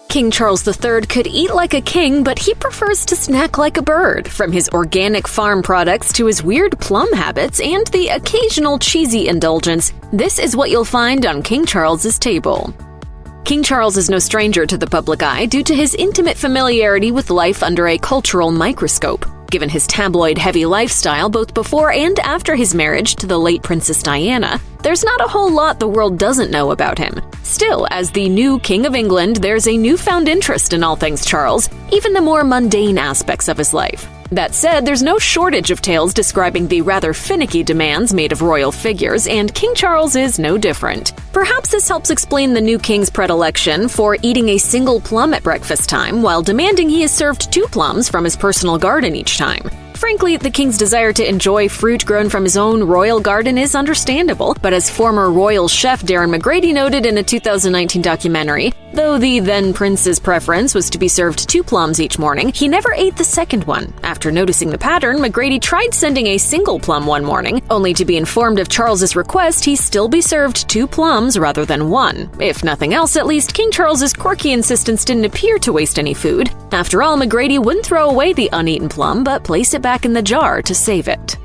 King Charles III could eat like a king, but he prefers to snack like a bird, from his organic farm products to his weird plum habits and the occasional cheesy indulgence. This is what you'll find on King Charles's table. King Charles is no stranger to the public eye due to his intimate familiarity with life under a cultural microscope. Given his tabloid-heavy lifestyle both before and after his marriage to the late Princess Diana, there's not a whole lot the world doesn't know about him. Still, as the new King of England, there's a newfound interest in all things Charles, even the more mundane aspects of his life. That said, there's no shortage of tales describing the rather finicky demands made of royal figures, and King Charles is no different. Perhaps this helps explain the new king's predilection for eating a single plum at breakfast time, while demanding he is served 2 plums from his personal garden each time. Frankly, the king's desire to enjoy fruit grown from his own royal garden is understandable, but as former royal chef Darren McGrady noted in a 2019 documentary, though the then-prince's preference was to be served 2 plums each morning, he never ate the second one. After noticing the pattern, McGrady tried sending a single plum one morning, only to be informed of Charles's request he still be served 2 plums rather than 1. If nothing else, at least King Charles's quirky insistence didn't appear to waste any food. After all, McGrady wouldn't throw away the uneaten plum, but place it back in the jar to save it.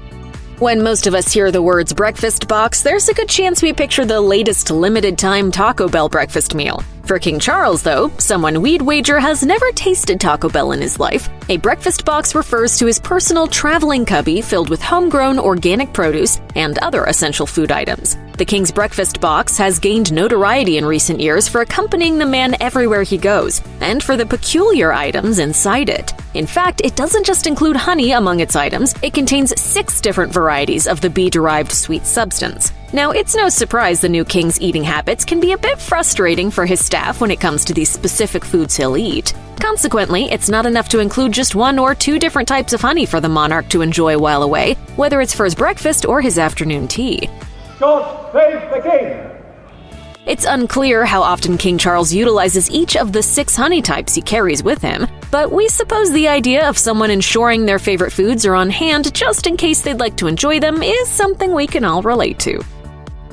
When most of us hear the words breakfast box, there's a good chance we picture the latest limited-time Taco Bell breakfast meal. For King Charles, though, someone we'd wager has never tasted Taco Bell in his life. A breakfast box refers to his personal traveling cubby filled with homegrown organic produce and other essential food items. The King's breakfast box has gained notoriety in recent years for accompanying the man everywhere he goes, and for the peculiar items inside it. In fact, it doesn't just include honey among its items, it contains 6 different varieties of the bee-derived sweet substance. Now, it's no surprise the new king's eating habits can be a bit frustrating for his staff when it comes to the specific foods he'll eat. Consequently, it's not enough to include just 1 or 2 different types of honey for the monarch to enjoy while away, whether it's for his breakfast or his afternoon tea. God save the king! It's unclear how often King Charles utilizes each of the 6 honey types he carries with him, but we suppose the idea of someone ensuring their favorite foods are on hand just in case they'd like to enjoy them is something we can all relate to.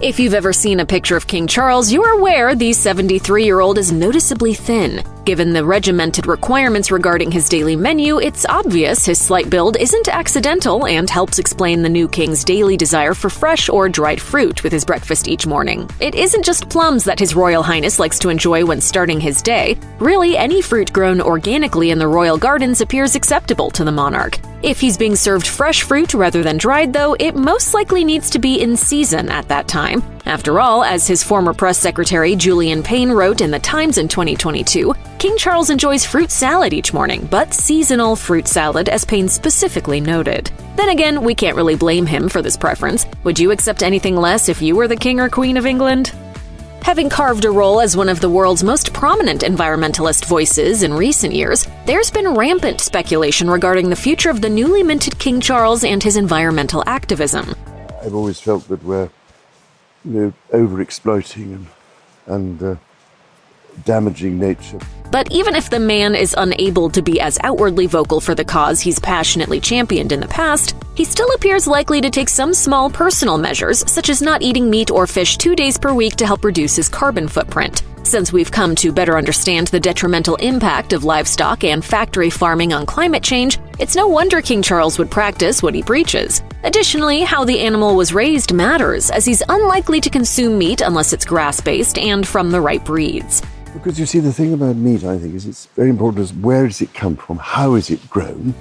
If you've ever seen a picture of King Charles, you're aware the 73-year-old is noticeably thin. Given the regimented requirements regarding his daily menu, it's obvious his slight build isn't accidental and helps explain the new king's daily desire for fresh or dried fruit with his breakfast each morning. It isn't just plums that His Royal Highness likes to enjoy when starting his day. Really, any fruit grown organically in the royal gardens appears acceptable to the monarch. If he's being served fresh fruit rather than dried, though, it most likely needs to be in season at that time. After all, as his former press secretary Julian Payne wrote in The Times in 2022, King Charles enjoys fruit salad each morning, but seasonal fruit salad, as Payne specifically noted. Then again, we can't really blame him for this preference. Would you accept anything less if you were the King or Queen of England? Having carved a role as one of the world's most prominent environmentalist voices in recent years, there's been rampant speculation regarding the future of the newly minted King Charles and his environmental activism. I've always felt that we're over-exploiting and damaging nature. But even if the man is unable to be as outwardly vocal for the cause he's passionately championed in the past, he still appears likely to take some small personal measures, such as not eating meat or fish 2 days per week to help reduce his carbon footprint. Since we've come to better understand the detrimental impact of livestock and factory farming on climate change, it's no wonder King Charles would practice what he preaches. Additionally, how the animal was raised matters, as he's unlikely to consume meat unless it's grass-based and from the right breeds. Because you see, the thing about meat, I think, is it's very important is where does it come from? How is it grown?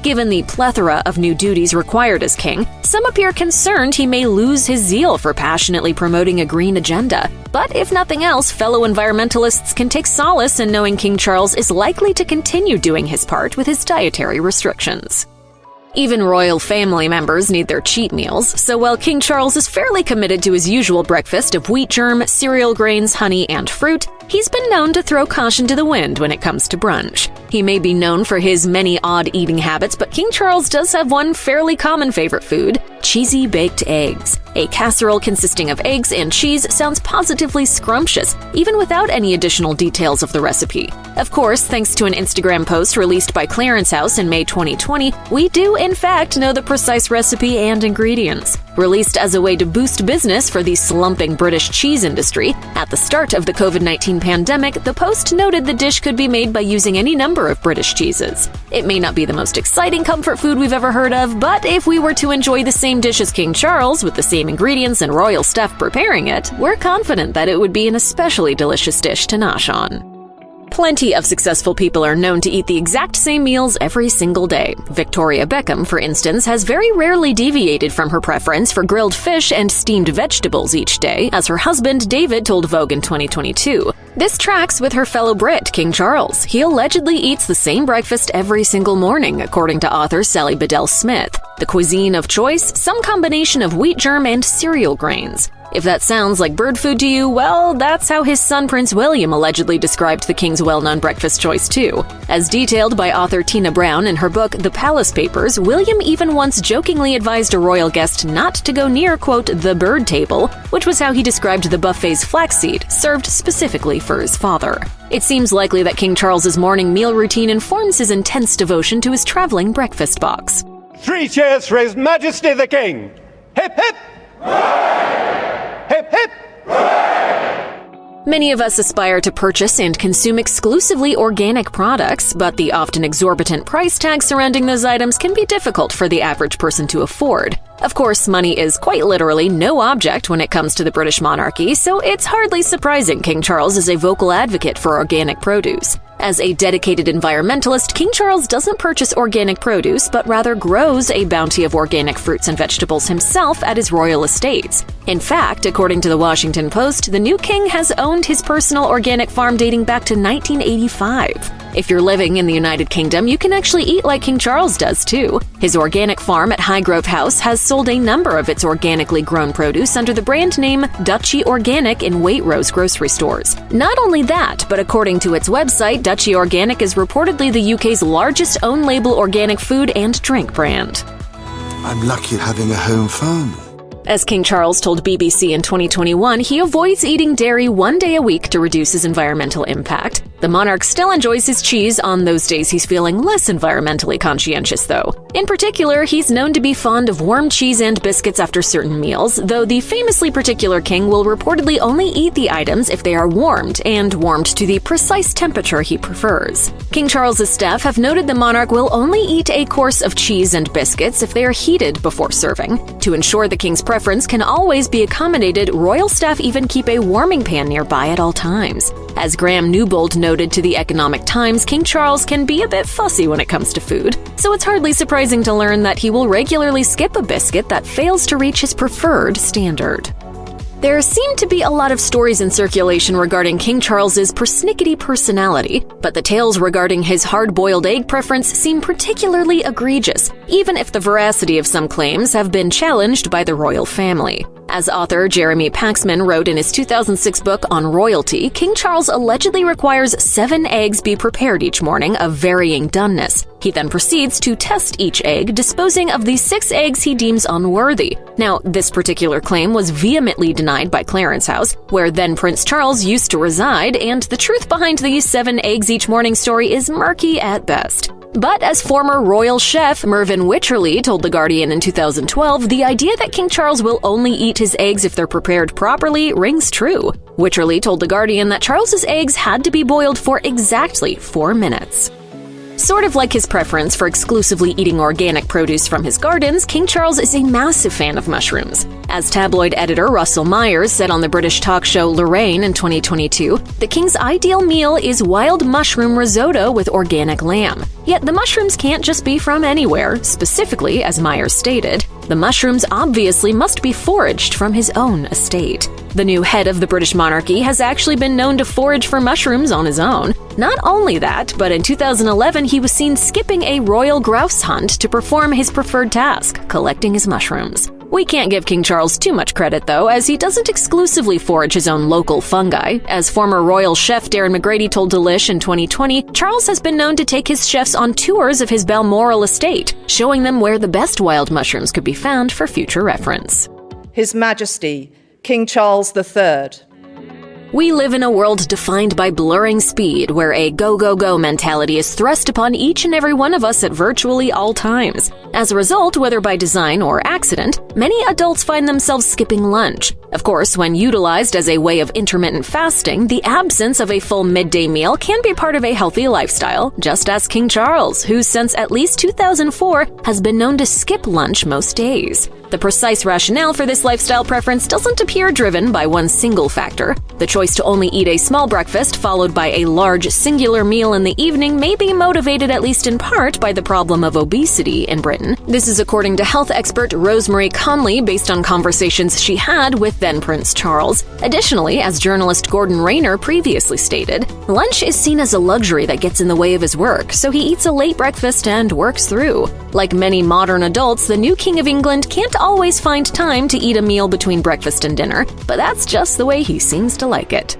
Given the plethora of new duties required as king, some appear concerned he may lose his zeal for passionately promoting a green agenda. But if nothing else, fellow environmentalists can take solace in knowing King Charles is likely to continue doing his part with his dietary restrictions. Even royal family members need their cheat meals, so while King Charles is fairly committed to his usual breakfast of wheat germ, cereal grains, honey, and fruit, he's been known to throw caution to the wind when it comes to brunch. He may be known for his many odd eating habits, but King Charles does have one fairly common favorite food: cheesy baked eggs. A casserole consisting of eggs and cheese sounds positively scrumptious, even without any additional details of the recipe. Of course, thanks to an Instagram post released by Clarence House in May 2020, we do in fact know the precise recipe and ingredients. Released as a way to boost business for the slumping British cheese industry, at the start of the COVID-19 pandemic, the Post noted the dish could be made by using any number of British cheeses. It may not be the most exciting comfort food we've ever heard of, but if we were to enjoy the same dish as King Charles with the same ingredients and royal staff preparing it, we're confident that it would be an especially delicious dish to nosh on. Plenty of successful people are known to eat the exact same meals every single day. Victoria Beckham, for instance, has very rarely deviated from her preference for grilled fish and steamed vegetables each day, as her husband David told Vogue in 2022. This tracks with her fellow Brit, King Charles. He allegedly eats the same breakfast every single morning, according to author Sally Bedell Smith. The cuisine of choice, some combination of wheat germ and cereal grains. If that sounds like bird food to you, well, that's how his son Prince William allegedly described the king's well-known breakfast choice too. As detailed by author Tina Brown in her book The Palace Papers, William even once jokingly advised a royal guest not to go near, quote, the bird table, which was how he described the buffet's flaxseed, served specifically for his father. It seems likely that King Charles's morning meal routine informs his intense devotion to his traveling breakfast box. 3 cheers for His Majesty the King! Hip hip! Hip hip! Many of us aspire to purchase and consume exclusively organic products, but the often exorbitant price tag surrounding those items can be difficult for the average person to afford. Of course, money is quite literally no object when it comes to the British monarchy, so it's hardly surprising King Charles is a vocal advocate for organic produce. As a dedicated environmentalist, King Charles doesn't purchase organic produce, but rather grows a bounty of organic fruits and vegetables himself at his royal estates. In fact, according to the Washington Post, the new king has owned his personal organic farm dating back to 1985. If you're living in the United Kingdom, you can actually eat like King Charles does too. His organic farm at Highgrove House has sold a number of its organically grown produce under the brand name Duchy Organic in Waitrose grocery stores. Not only that, but according to its website, Duchy Organic is reportedly the UK's largest own-label organic food and drink brand. I'm lucky having a home farm. As King Charles told BBC in 2021, he avoids eating dairy 1 day a week to reduce his environmental impact. The monarch still enjoys his cheese on those days he's feeling less environmentally conscientious, though. In particular, he's known to be fond of warm cheese and biscuits after certain meals, though the famously particular king will reportedly only eat the items if they are warmed, and warmed to the precise temperature he prefers. King Charles's staff have noted the monarch will only eat a course of cheese and biscuits if they are heated before serving. To ensure the king's preference can always be accommodated, royal staff even keep a warming pan nearby at all times. As Graham Newbold noted to the Economic Times, King Charles can be a bit fussy when it comes to food, so it's hardly surprising to learn that he will regularly skip a biscuit that fails to reach his preferred standard. There seem to be a lot of stories in circulation regarding King Charles's persnickety personality, but the tales regarding his hard-boiled egg preference seem particularly egregious, even if the veracity of some claims have been challenged by the royal family. As author Jeremy Paxman wrote in his 2006 book on royalty, King Charles allegedly requires 7 eggs be prepared each morning of varying doneness. He then proceeds to test each egg, disposing of the 6 eggs he deems unworthy. Now, this particular claim was vehemently denied by Clarence House, where then Prince Charles used to reside, and the truth behind the 7 eggs each morning story is murky at best. But as former royal chef Mervyn Wycherley told The Guardian in 2012, the idea that King Charles will only eat his eggs if they're prepared properly rings true. Wycherley told The Guardian that Charles's eggs had to be boiled for exactly 4 minutes. Sort of like his preference for exclusively eating organic produce from his gardens, King Charles is a massive fan of mushrooms. As tabloid editor Russell Myers said on the British talk show Lorraine in 2022, the king's ideal meal is wild mushroom risotto with organic lamb. Yet the mushrooms can't just be from anywhere. Specifically, as Myers stated, the mushrooms obviously must be foraged from his own estate. The new head of the British monarchy has actually been known to forage for mushrooms on his own. Not only that, but in 2011 he was seen skipping a royal grouse hunt to perform his preferred task, collecting his mushrooms. We can't give King Charles too much credit, though, as he doesn't exclusively forage his own local fungi. As former royal chef Darren McGrady told Delish in 2020, Charles has been known to take his chefs on tours of his Balmoral estate, showing them where the best wild mushrooms could be found for future reference. His Majesty, King Charles III. We live in a world defined by blurring speed, where a go-go-go mentality is thrust upon each and every one of us at virtually all times. As a result, whether by design or accident, many adults find themselves skipping lunch. Of course, when utilized as a way of intermittent fasting, the absence of a full midday meal can be part of a healthy lifestyle, just as King Charles, who since at least 2004 has been known to skip lunch most days. The precise rationale for this lifestyle preference doesn't appear driven by one single factor. The choice to only eat a small breakfast followed by a large singular meal in the evening may be motivated at least in part by the problem of obesity in Britain. This is according to health expert Rosemary Conley based on conversations she had with then Prince Charles. Additionally, as journalist Gordon Rayner previously stated, lunch is seen as a luxury that gets in the way of his work, so he eats a late breakfast and works through. Like many modern adults, the new King of England can't always find time to eat a meal between breakfast and dinner, but that's just the way he seems to like it.